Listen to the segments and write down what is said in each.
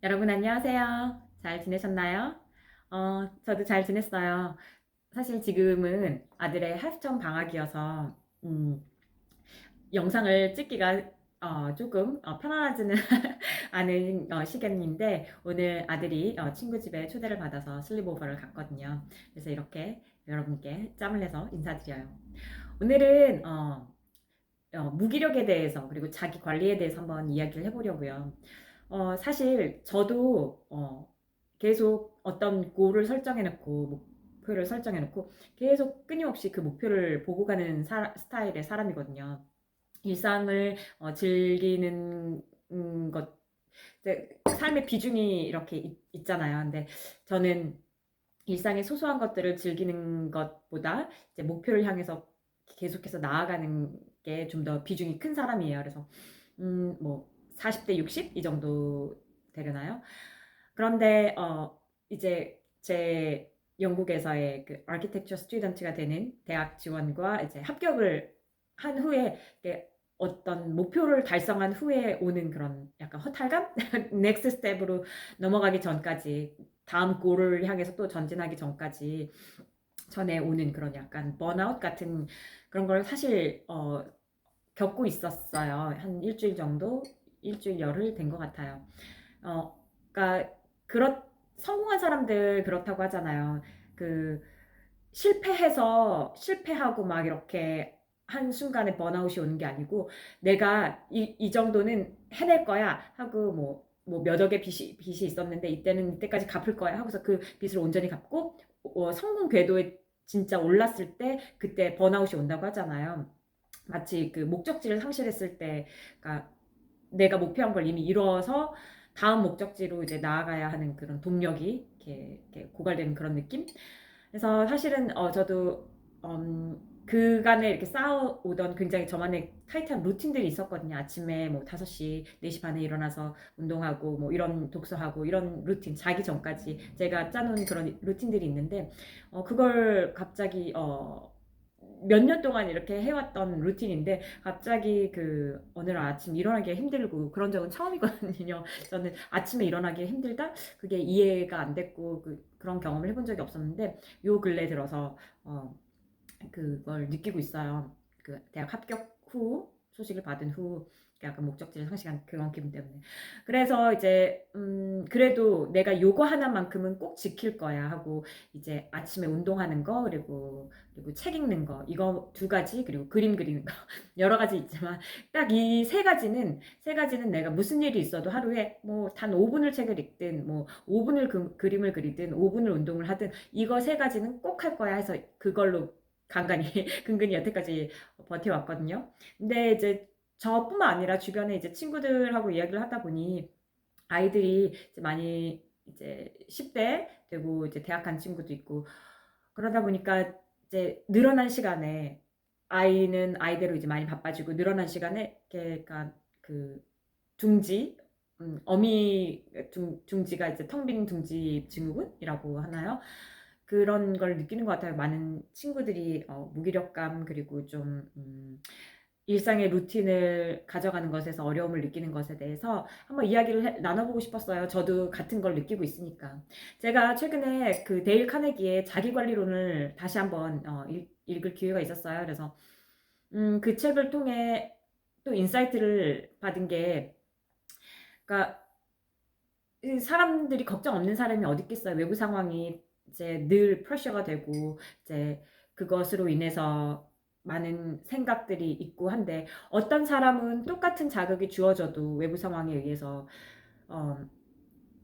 여러분 안녕하세요. 잘 지내셨나요? 저도 잘 지냈어요. 사실 지금은 아들의 학점 방학이어서 영상을 찍기가 조금 편안하지는 않은 시간인데 오늘 아들이 친구 집에 초대를 받아서 슬립오버를 갔거든요. 그래서 이렇게 여러분께 짬을 내서 인사드려요. 오늘은 무기력에 대해서 그리고 자기 관리에 대해서 한번 이야기를 해보려고요. 사실 저도 계속 어떤 골을 설정해놓고 목표를 설정해놓고 계속 끊임없이 그 목표를 보고 가는 스타일의 사람이거든요. 일상을 즐기는 것, 삶의 비중이 이렇게 있잖아요. 근데 저는 일상의 소소한 것들을 즐기는 것보다 이제 목표를 향해서 계속해서 나아가는 게 좀 더 비중이 큰 사람이에요. 그래서 뭐 40대 60 이 정도 되려나요? 그런데 이제 제 영국에서의 그 아키텍처 스튜던트가 되는 대학 지원과 이제 합격을 한 후에 어떤 목표를 달성한 후에 오는 그런 약간 허탈감? 넥스트 스텝으로 넘어가기 전까지 다음 골을 향해서 또 전진하기 전까지 전에 오는 그런 약간 번아웃 같은 그런 걸 사실 겪고 있었어요. 한 일주일 정도, 일주일 열흘 된 것 같아요. 그러니까 성공한 사람들 그렇다고 하잖아요. 그 실패해서 실패하고 막 이렇게 한 순간에 번아웃이 오는 게 아니고 내가 이 정도는 해낼 거야 하고 몇 억의 빚이 있었는데 이때는 이때까지 갚을 거야 하고서 그 빚을 온전히 갚고 성공 궤도에 진짜 올랐을 때 그때 번아웃이 온다고 하잖아요. 마치 그 목적지를 상실했을 때, 그러니까 내가 목표한 걸 이미 이뤄서 다음 목적지로 이제 나아가야 하는 그런 동력이 이렇게 고갈되는 그런 느낌? 그래서 사실은 저도 그간에 이렇게 쌓아오던 굉장히 저만의 타이트한 루틴들이 있었거든요. 아침에 뭐 5시, 4시 반에 일어나서 운동하고 뭐 이런 독서하고 이런 루틴 자기 전까지 제가 짜놓은 그런 루틴들이 있는데 그걸 갑자기 몇 년 동안 이렇게 해왔던 루틴인데 갑자기 그 어느 날 아침 일어나기 힘들고 그런 적은 처음이거든요. 저는 아침에 일어나기 힘들다? 그게 이해가 안 됐고 그런 경험을 해본 적이 없었는데 요 근래 들어서 그걸 느끼고 있어요. 그 대학 합격 후 소식을 받은 후 약간 목적지를 상실한 그런 기분 때문에. 그래서 이제 그래도 내가 요거 하나만큼은 꼭 지킬 거야 하고 이제 아침에 운동하는 거 그리고 책 읽는 거 이거 두 가지 그리고 그림 그리는 거 여러 가지 있지만 딱 이 세 가지는 내가 무슨 일이 있어도 하루에 뭐 단 5분을 책을 읽든 뭐 5분을 그림을 그리든 5분을 운동을 하든 이거 세 가지는 꼭 할 거야 해서 그걸로 간간히 근근히 여태까지 버텨왔거든요. 근데 이제 저뿐만 아니라 주변에 이제 친구들하고 이야기를 하다 보니 아이들이 이제 많이 이제 10대 되고 이제 대학 간 친구도 있고 그러다 보니까 이제 늘어난 시간에 아이는 아이대로 이제 많이 바빠지고 늘어난 시간에 그러니까 그 둥지 둥지가 이제 텅 빈 둥지 증후군이라고 하나요? 그런 걸 느끼는 것 같아요. 많은 친구들이 무기력감 그리고 좀 일상의 루틴을 가져가는 것에서 어려움을 느끼는 것에 대해서 한번 이야기를 나눠보고 싶었어요. 저도 같은 걸 느끼고 있으니까. 제가 최근에 그 데일 카네기의 자기관리론을 다시 한번 읽을 기회가 있었어요. 그래서 그 책을 통해 또 인사이트를 받은 게, 그러니까 이 사람들이 걱정 없는 사람이 어디 있겠어요. 외부 상황이 이제 늘 프레셔가 되고 이제 그것으로 인해서 많은 생각들이 있고 한데 어떤 사람은 똑같은 자극이 주어져도 외부 상황에 의해서 어,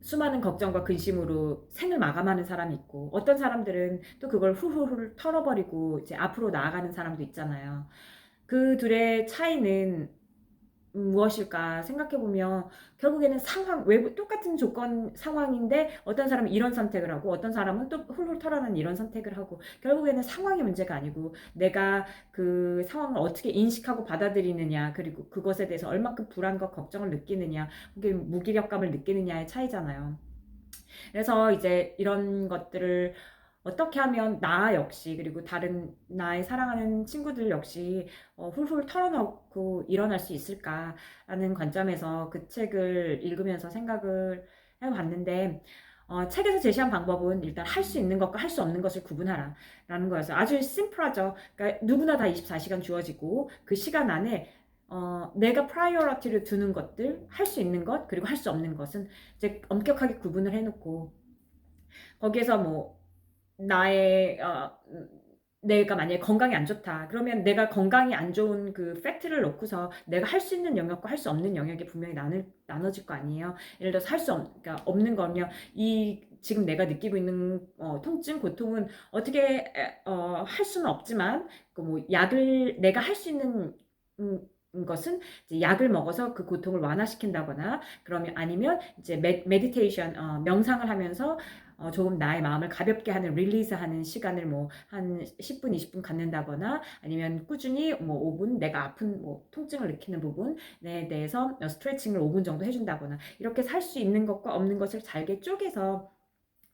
수많은 걱정과 근심으로 생을 마감하는 사람이 있고 어떤 사람들은 또 그걸 후루룩 털어버리고 이제 앞으로 나아가는 사람도 있잖아요. 그 둘의 차이는 무엇일까 생각해보면 결국에는 외부 똑같은 조건 상황인데 어떤 사람은 이런 선택을 하고 어떤 사람은 또 훌훌 털어내는 이런 선택을 하고 결국에는 상황이 문제가 아니고 내가 그 상황을 어떻게 인식하고 받아들이느냐 그리고 그것에 대해서 얼마큼 불안과 걱정을 느끼느냐 그게 무기력감을 느끼느냐의 차이잖아요. 그래서 이제 이런 것들을 어떻게 하면 나 역시 그리고 다른 나의 사랑하는 친구들 역시 훌훌 털어놓고 일어날 수 있을까라는 관점에서 그 책을 읽으면서 생각을 해봤는데 책에서 제시한 방법은 일단 할 수 있는 것과 할 수 없는 것을 구분하라 라는 거였어요. 아주 심플하죠. 그러니까 누구나 다 24시간 주어지고 그 시간 안에 내가 프라이어리티를 두는 것들, 할 수 있는 것, 그리고 할 수 없는 것은 이제 엄격하게 구분을 해놓고 거기에서 뭐 나의 내가 만약에 건강이 안 좋다. 그러면 내가 건강이 안 좋은 그 팩트를 놓고서 내가 할 수 있는 영역과 할 수 없는 영역이 분명히 나눠질 거 아니에요. 예를 들어서 그러니까 없는 거면 이 지금 내가 느끼고 있는 통증, 고통은 어떻게 할 수는 없지만 그 뭐 약을 내가 할 수 있는 것은 이제 약을 먹어서 그 고통을 완화시킨다거나 그러면 아니면 이제 메디테이션 명상을 하면서 조금 나의 마음을 가볍게 하는 릴리즈 하는 시간을 뭐 한 10분, 20분 갖는다거나 아니면 꾸준히 뭐 5분 내가 아픈 뭐 통증을 느끼는 부분에 대해서 스트레칭을 5분 정도 해준다거나 이렇게 살 수 있는 것과 없는 것을 잘게 쪼개서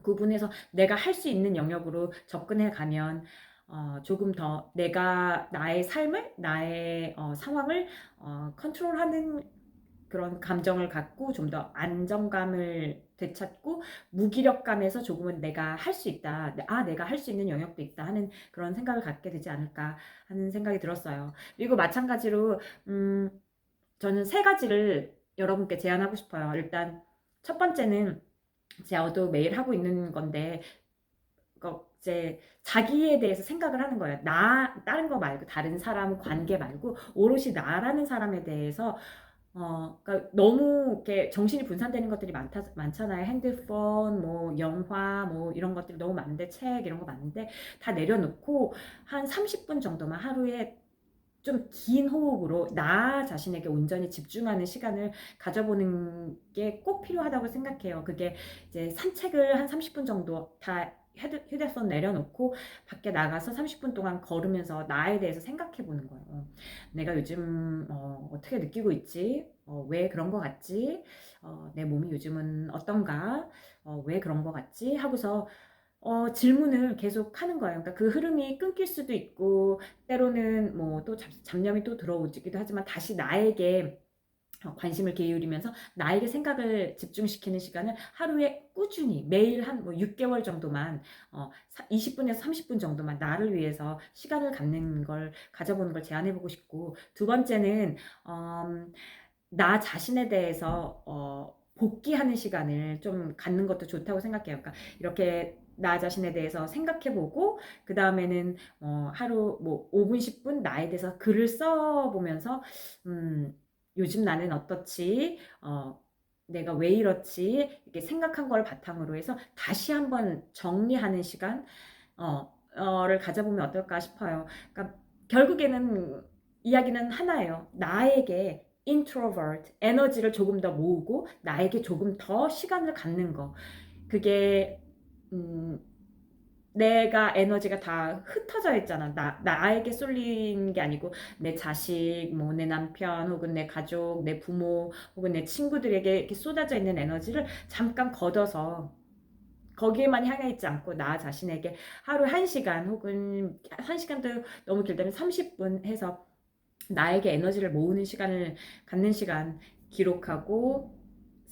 구분해서 내가 할 수 있는 영역으로 접근해 가면 조금 더 내가 나의 삶을 나의 상황을 컨트롤하는 그런 감정을 갖고 좀 더 안정감을 되찾고 무기력감에서 조금은 내가 할 수 있다. 내가 할 수 있는 영역도 있다 하는 그런 생각을 갖게 되지 않을까 하는 생각이 들었어요. 그리고 마찬가지로 저는 세 가지를 여러분께 제안하고 싶어요. 일단 첫 번째는 저도 매일 하고 있는 건데 이제 자기에 대해서 생각을 하는 거예요. 다른 거 말고 다른 사람 관계 말고 오롯이 나라는 사람에 대해서 그러니까 너무 이렇게 정신이 분산되는 것들이 많잖아요. 핸드폰, 뭐 영화, 뭐 이런 것들이 너무 많은데 책 이런 거 많은데 다 내려놓고 한 30분 정도만 하루에 좀 긴 호흡으로 나 자신에게 온전히 집중하는 시간을 가져보는 게 꼭 필요하다고 생각해요. 그게 이제 산책을 한 30분 정도 다 휴대폰 내려놓고 밖에 나가서 30분 동안 걸으면서 나에 대해서 생각해 보는 거예요. 내가 요즘 어떻게 느끼고 있지? 왜 그런 거 같지? 내 몸이 요즘은 어떤가? 왜 그런 거 같지? 하고서 질문을 계속 하는 거예요. 그러니까 그 흐름이 끊길 수도 있고, 때로는 뭐 또 잡념이 또 들어오기도 하지만 다시 나에게 관심을 기울이면서 나에게 생각을 집중시키는 시간을 하루에 꾸준히 매일 한 뭐 6개월 정도만 20분에서 30분 정도만 나를 위해서 시간을 가져보는 걸 제안해보고 싶고 두 번째는 나 자신에 대해서 복귀하는 시간을 좀 갖는 것도 좋다고 생각해요. 그러니까 이렇게 나 자신에 대해서 생각해보고 그 다음에는 하루 뭐 5분, 10분 나에 대해서 글을 써보면서 요즘 나는 어떻지? 내가 왜 이렇지? 이렇게 생각한 걸 바탕으로 해서 다시 한번 정리하는 시간 를 가져보면 어떨까 싶어요. 그러니까 결국에는 이야기는 하나예요. 나에게 introvert, 에너지를 조금 더 모으고 나에게 조금 더 시간을 갖는 거. 그게 내가 에너지가 다 흩어져 있잖아. 나에게 쏠린 게 아니고 내 자식, 뭐 내 남편, 혹은 내 가족, 내 부모, 혹은 내 친구들에게 이렇게 쏟아져 있는 에너지를 잠깐 걷어서 거기에만 향해 있지 않고 나 자신에게 하루에 1시간 혹은 1시간도 너무 길다면 30분 해서 나에게 에너지를 모으는 시간을 갖는 시간 기록하고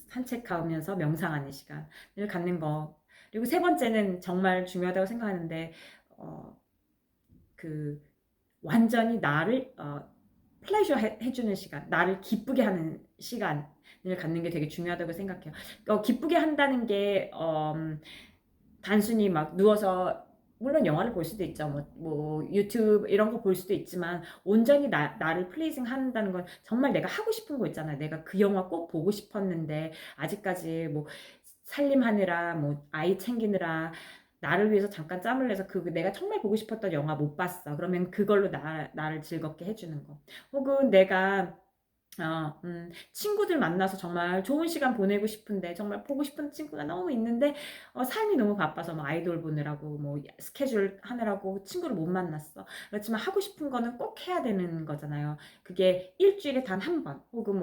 산책하면서 명상하는 시간을 갖는 거. 그리고 세 번째는 정말 중요하다고 생각하는데 그 완전히 나를 플레이저 해주는 시간, 나를 기쁘게 하는 시간을 갖는 게 되게 중요하다고 생각해요. 기쁘게 한다는 게 단순히 막 누워서 물론 영화를 볼 수도 있죠. 뭐 유튜브 이런 거 볼 수도 있지만 온전히 나를 플리징 한다는 건 정말 내가 하고 싶은 거 있잖아요. 내가 그 영화 꼭 보고 싶었는데 아직까지 뭐 살림하느라 뭐 아이 챙기느라 나를 위해서 잠깐 짬을 내서 내가 정말 보고 싶었던 영화 못 봤어. 그러면 그걸로 나를 즐겁게 해주는 거. 혹은 내가 친구들 만나서 정말 좋은 시간 보내고 싶은데 정말 보고 싶은 친구가 너무 있는데 삶이 너무 바빠서 뭐 아이돌 보느라고 뭐 스케줄 하느라고 친구를 못 만났어. 그렇지만 하고 싶은 거는 꼭 해야 되는 거잖아요. 그게 일주일에 단 한 번 혹은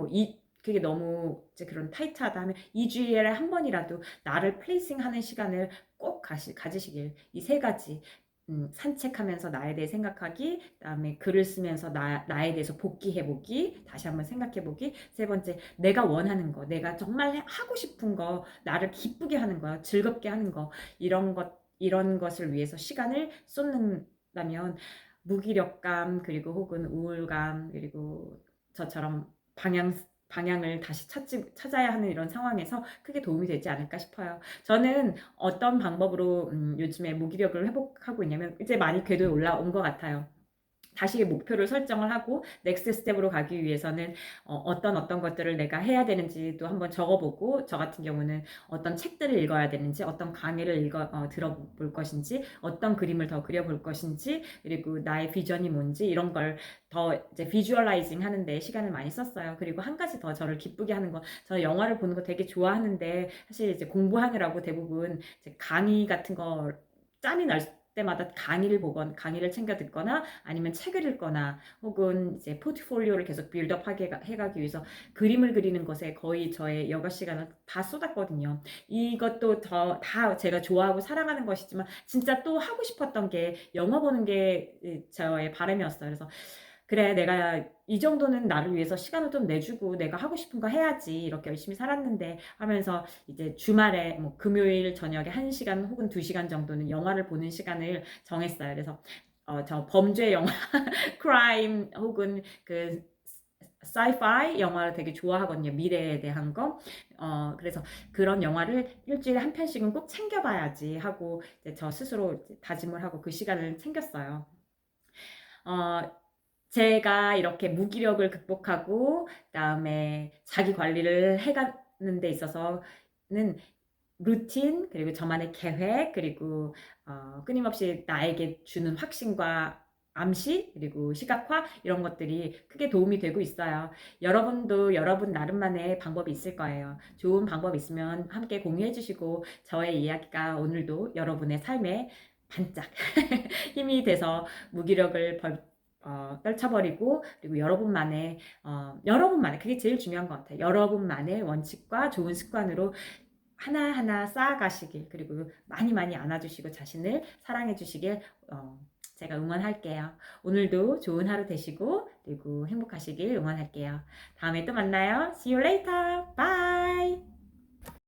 그게 너무 이제 그런 타이트하다 하면 2주일에 한 번이라도 나를 플레이싱 하는 시간을 꼭 가지시길. 이 세 가지. 산책하면서 나에 대해 생각하기, 그다음에 글을 쓰면서 나에 대해서 복기해보기, 다시 한번 생각해보기, 세 번째, 내가 원하는 거, 내가 정말 하고 싶은 거, 나를 기쁘게 하는 거, 즐겁게 하는 거, 이런 것을 위해서 시간을 쏟는다면 무기력감, 그리고 혹은 우울감, 그리고 저처럼 방향을 다시 찾아야 하는 이런 상황에서 크게 도움이 되지 않을까 싶어요. 저는 어떤 방법으로 요즘에 무기력을 회복하고 있냐면 이제 많이 궤도에 올라온 것 같아요. 다시 목표를 설정을 하고 넥스트 스텝으로 가기 위해서는 어떤 것들을 내가 해야 되는지도 한번 적어보고, 저 같은 경우는 어떤 책들을 읽어야 되는지, 어떤 강의를 들어볼 것인지, 어떤 그림을 더 그려볼 것인지, 그리고 나의 비전이 뭔지, 이런 걸 더 이제 비주얼라이징 하는데 시간을 많이 썼어요. 그리고 한 가지 더 저를 기쁘게 하는 건, 저는 영화를 보는 거 되게 좋아하는데 사실 이제 공부하느라고 대부분 이제 강의 같은 거 짬이 날 때마다 강의를 챙겨 듣거나 아니면 책을 읽거나 혹은 이제 포트폴리오를 계속 빌드업하게 해가기 위해서 그림을 그리는 것에 거의 저의 여가 시간을 다 쏟았거든요. 이것도 다 제가 좋아하고 사랑하는 것이지만 진짜 또 하고 싶었던 게 영화 보는 게 저의 바람이었어요. 그래서 그래, 내가 이 정도는 나를 위해서 시간을 좀 내주고 내가 하고 싶은 거 해야지, 이렇게 열심히 살았는데 하면서 이제 주말에 뭐 금요일 저녁에 1시간 혹은 2시간 정도는 영화를 보는 시간을 정했어요. 그래서 저 범죄 영화, 크라임 혹은 그 사이파이 영화를 되게 좋아하거든요. 미래에 대한 거. 그래서 그런 영화를 일주일에 한 편씩은 꼭 챙겨봐야지 하고 이제 저 스스로 다짐을 하고 그 시간을 챙겼어요. 어, 제가 이렇게 무기력을 극복하고 그다음에 자기 관리를 해가는 데 있어서는 루틴, 그리고 저만의 계획, 그리고 끊임없이 나에게 주는 확신과 암시, 그리고 시각화, 이런 것들이 크게 도움이 되고 있어요. 여러분도 여러분 나름만의 방법이 있을 거예요. 좋은 방법 있으면 함께 공유해 주시고, 저의 이야기가 오늘도 여러분의 삶에 반짝 힘이 돼서 무기력을 떨쳐버리고, 그리고 여러분만의, 그게 제일 중요한 것 같아요. 여러분만의 원칙과 좋은 습관으로 하나하나 쌓아가시길, 그리고 많이 많이 안아주시고 자신을 사랑해 주시길 제가 응원할게요. 오늘도 좋은 하루 되시고 그리고 행복하시길 응원할게요. 다음에 또 만나요. See you later. Bye.